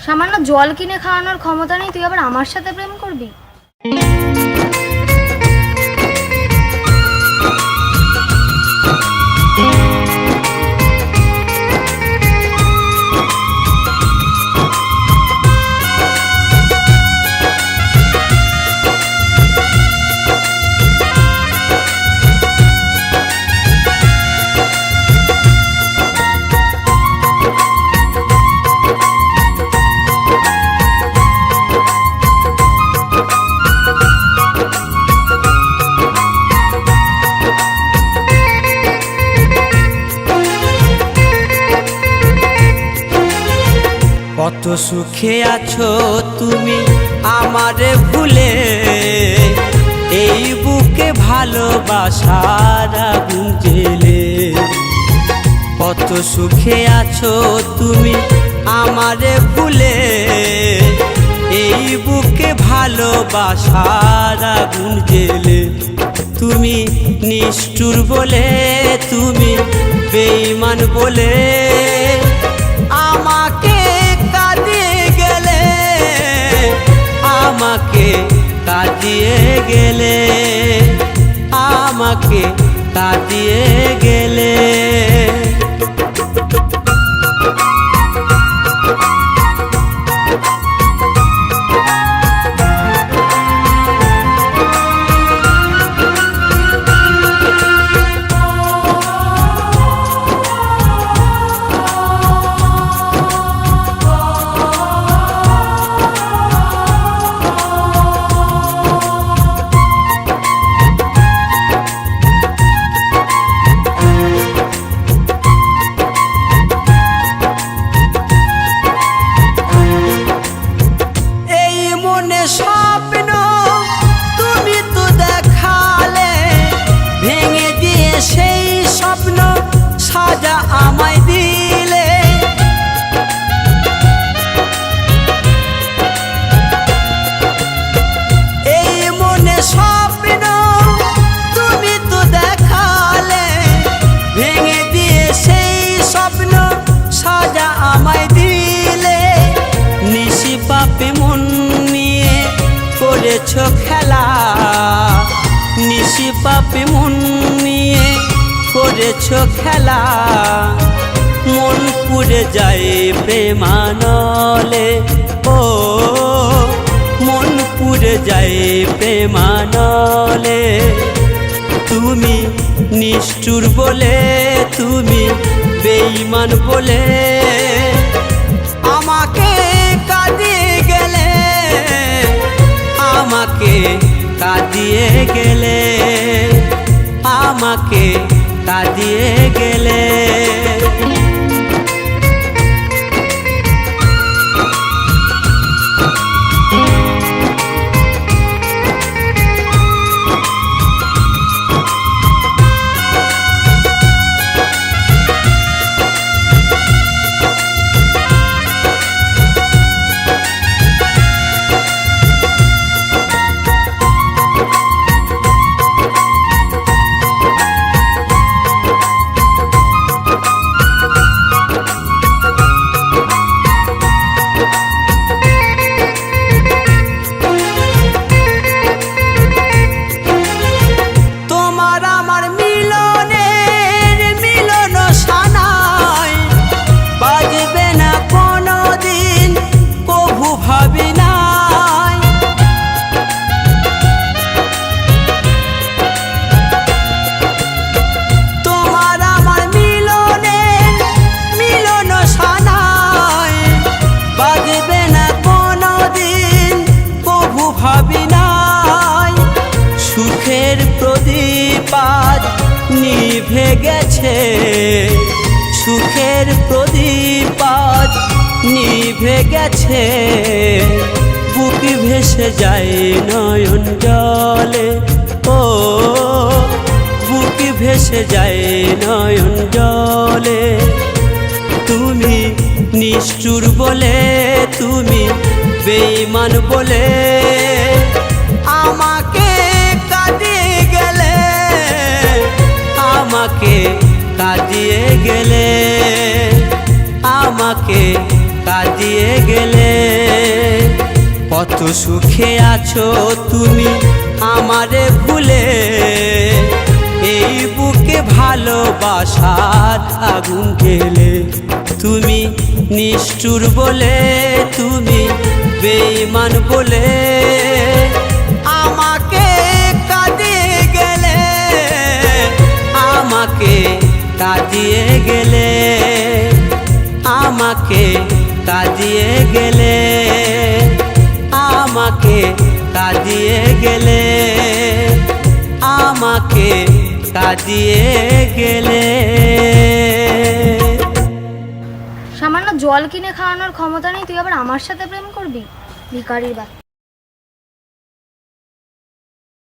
সামান্য জল কিনে খাওয়ানোর ক্ষমতা নেই, তুই আবার আমার সাথে প্রেম করবি? কত সুখে আছো তুমি আমারে ভুলে, এই বুকে ভালোবাসার আগুন জ্বেলে। কত সুখে আছো তুমি আমারে ভুলে, এই বুকে ভালোবাসার আগুন জ্বেলে। তুমি নিষ্ঠুর বলে, তুমি বেঈমান বলে আমাকে কাঁদিয়ে গেলে, আমাকে কাঁদিয়ে গেলে, আমাকে কাঁদিয়ে গেলে। স্বপ্ন তুমি তো দেখালে, ভেঙে দিয়ে সেই স্বপ্ন সাজা আমায় দিলে। এই মনে স্বপ্ন তুমি তো দেখালে, ভেঙে দিয়ে সেই স্বপ্ন সাজা আমায় দিলে। নিশি পাপে মন করেছো খেলা, নিশি পাপে মন নিয়ে করেছো খেলা। মন পুড়ে যায় প্রেমানলে, ও মন পুড়ে যায় প্রেমানলে। তুমি নিষ্ঠুর বলে, তুমি বেঈমান বলে আমাকে কাঁদিয়ে গেলে, আমাকে কাঁদিয়ে গেলে, আমাকে কাঁদিয়ে গেলে। সুখের প্রদীপ আজ নিভে গেছে, সুখের প্রদীপ আজ নিভে গেছে। বুক ভেসে যায় নয়ন জলে, ও বুক ভেসে যায় নয়ন জলে। তুমি নিষ্ঠুর বলে, তুমি বেঈমান বলে আমাকে কাঁদিয়ে গেলে, আমাকে কাঁদিয়ে গেলে, আমাকে কাঁদিয়ে গেলে। কত সুখে আছো তুমি আমারে ভুলে, এই বুকে ভালোবাসার আগুন গেলে। তুমি নিষ্ঠুর বলে, তুমি বেঈমান বলে আমাকে কাঁদিয়ে গেলে, আমাকে কাঁদিয়ে গেলে, আমাকে কাঁদিয়ে গেলে, আমাকে কাঁদিয়ে গেলে, আমাকে কাঁদিয়ে গেলে। সামান্য জল কিনে খাওয়ানোর ক্ষমতা নেই, তুই আবার আমার সাথে প্রেম করবি? ভিখারির বাচ্চা।